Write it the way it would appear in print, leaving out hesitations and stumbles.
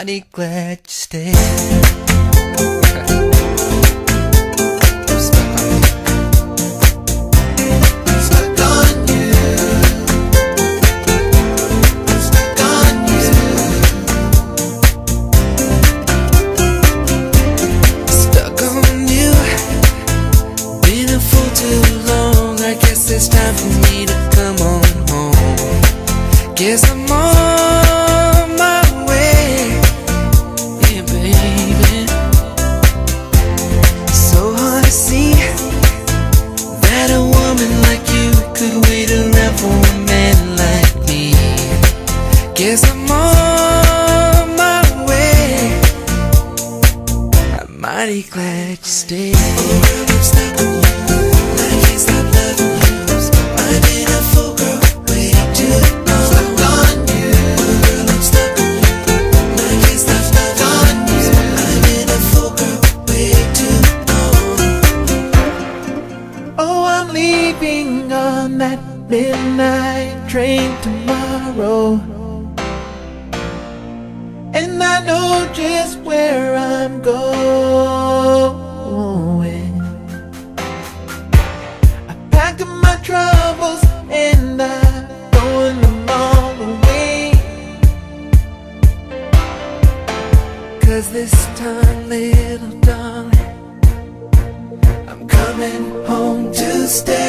mighty glad you stayed. It's time for me to come on home. Guess I'm on my way, yeah, baby. So hard to see that a woman like you could wait around for a man like me. Guess I'm on my way. I'm mighty glad you stayed. Oh, girl, I'm stuck on you. I can't stop loving you. Leaving on that midnight train tomorrow, and I know just where I'm going. I packed up my troubles and I'm throwing them all away, 'cause this time, little darling, I'm coming home to stay.